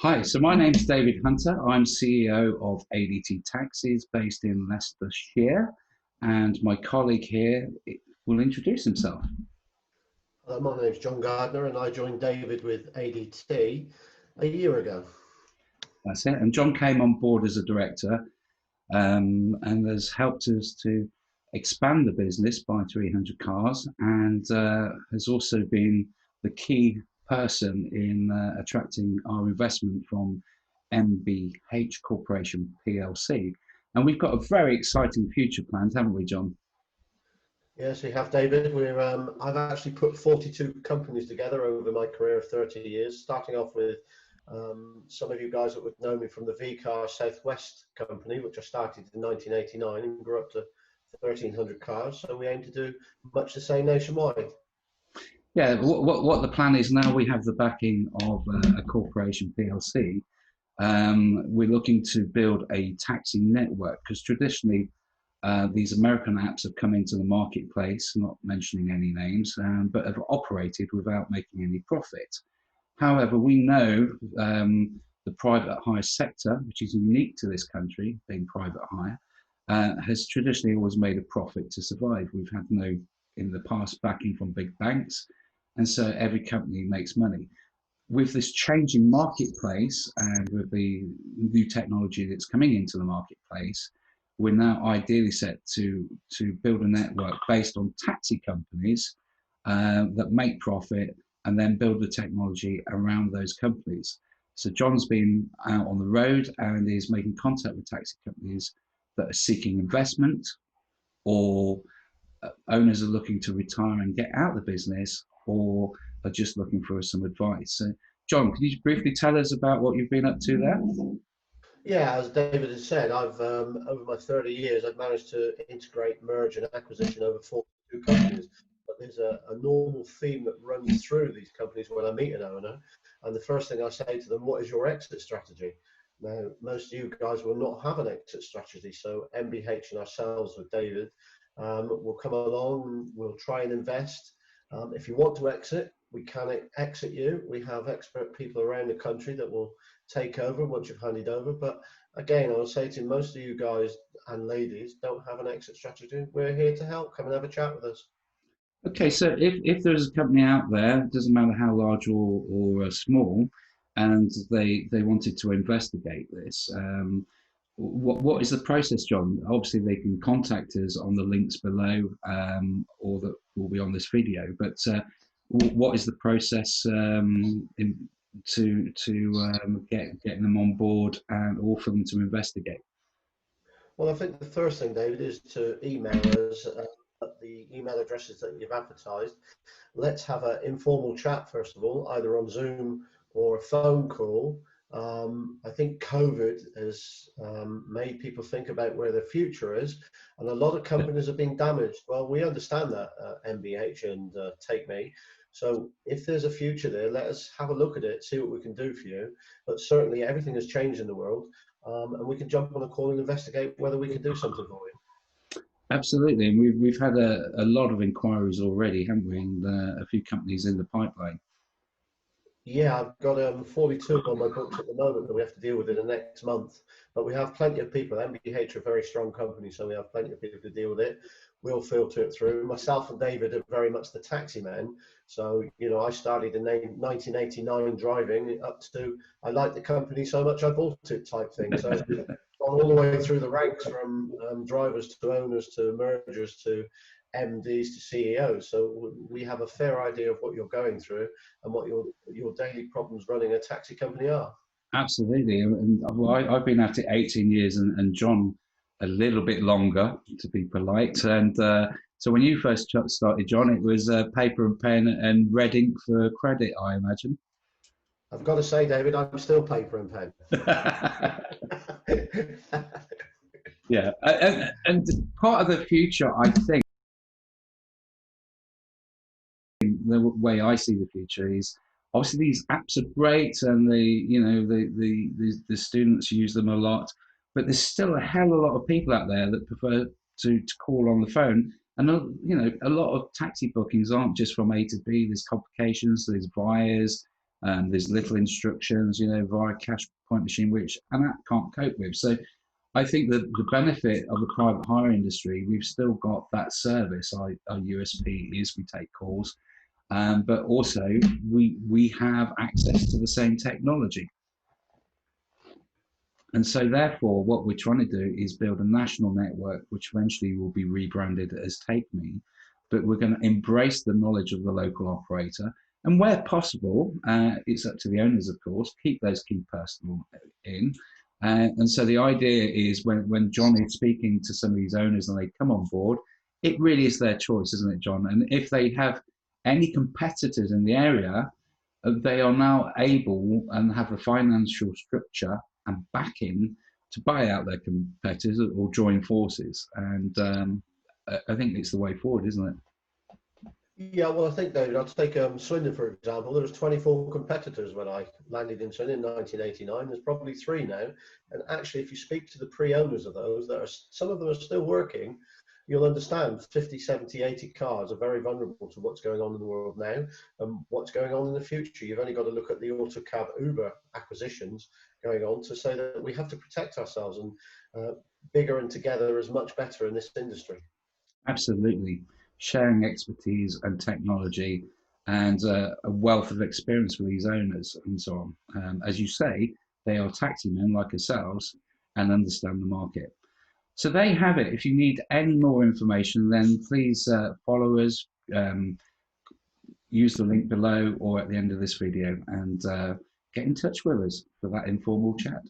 Hi, so my name's David Hunter. I'm CEO of ADT Taxis based in Leicestershire, and my colleague here will introduce himself. My name's John Gardner, and I joined David with ADT a year ago. That's it. And John came on board as a director and has helped us to expand the business by 300 cars and has also been the key person in attracting our investment from MBH Corporation PLC. And we've got a very exciting future planned, haven't we, John? Yes, we have, David. I've actually put 42 companies together over my career of 30 years, starting off with some of you guys that would know me from the VCar Southwest company, which I started in 1989 and grew up to 1,300 cars. So we aim to do much the same nationwide. Yeah, what the plan is now, we have the backing of a corporation PLC. We're looking to build a taxi network because traditionally these American apps have come into the marketplace, not mentioning any names, but have operated without making any profit. However, we know the private hire sector, which is unique to this country, being private hire, has traditionally always made a profit to survive. We've had no, in the past, backing from big banks, and so every company makes money. With this changing marketplace and with the new technology that's coming into the marketplace, we're now ideally set to build a network based on taxi companies that make profit and then build the technology around those companies. So John's been out on the road and is making contact with taxi companies that are seeking investment or owners are looking to retire and get out of the business or are just looking for some advice. So John, can you briefly tell us about what you've been up to there? Yeah, as David has said, I've over my 30 years, I've managed to integrate, merge, and acquisition over 42 companies. But there's a normal theme that runs through these companies when I meet an owner, and the first thing I say to them, "What is your exit strategy?" Now, most of you guys will not have an exit strategy, so MBH and ourselves with David will come along and we'll try and invest. If you want to exit, we can exit you. We have expert people around the country that will take over once you've handed over. But again, I'll say to most of you guys and ladies, don't have an exit strategy. We're here to help. Come and have a chat with us. Okay, so if there's a company out there, it doesn't matter how large or small, and they wanted to investigate this, what is the process, John? Obviously, they can contact us on the links below, or that will be on this video. But what is the process to getting them on board and or for them to investigate? Well, I think the first thing, David, is to email us at the email addresses that you've advertised. Let's have an informal chat, first of all, either on Zoom or a phone call. I think COVID has made people think about where their future is, and a lot of companies have been damaged. Well, we understand that, MBH and Take Me. So if there's a future there, let us have a look at it, see what we can do for you. But certainly everything has changed in the world, and we can jump on a call and investigate whether we can do something for you. Absolutely, and we've had a lot of inquiries already, haven't we? And a few companies in the pipeline. Yeah, I've got 42 on my books at the moment that we have to deal with in the next month. But we have plenty of people. MBH are a very strong company, so we have plenty of people to deal with it. We'll filter it through. Myself and David are very much the taxi men. So, I started in 1989 driving up to I like the company so much I bought it type thing. So gone all the way through the ranks from drivers to owners to mergers to MDs to CEOs. So we have a fair idea of what you're going through and what your daily problems running a taxi company are. Absolutely, and well, I've been at it 18 years, and John a little bit longer, to be polite. And so when you first started, John, it was paper and pen and red ink for credit, I imagine. I've got to say, David, I'm still paper and pen. Yeah, and part of the future, I think, the way I see the future is obviously these apps are great, and the students use them a lot, but there's still a hell of a lot of people out there that prefer to call on the phone. And a lot of taxi bookings aren't just from A to B. There's complications. There's buyers. There's little instructions, via cash point machine, which an app can't cope with. So I think that the benefit of the private hire industry, we've still got that service. Our USP is we take calls, but also we have access to the same technology. And so therefore, what we're trying to do is build a national network, which eventually will be rebranded as TakeMe. But we're going to embrace the knowledge of the local operator. And where possible, it's up to the owners, of course, keep those key personnel in. And so the idea is when John is speaking to some of these owners and they come on board, it really is their choice, isn't it, John? And if they have any competitors in the area, they are now able and have the financial structure and backing to buy out their competitors or join forces. And I think it's the way forward, isn't it? Yeah, well, I think, David, I'll take Swindon, for example. There was 24 competitors when I landed in Swindon in 1989. There's probably 3 now. And actually, if you speak to the pre-owners of those, some of them are still working. You'll understand 50, 70, 80 cars are very vulnerable to what's going on in the world now and what's going on in the future. You've only got to look at the Autocab Uber acquisitions going on to say that we have to protect ourselves, and bigger and together is much better in this industry. Absolutely. Sharing expertise and technology and a wealth of experience with these owners and so on. As you say, they are taxi men like ourselves and understand the market. So there you have it. If you need any more information, then please follow us, use the link below or at the end of this video, and get in touch with us for that informal chat.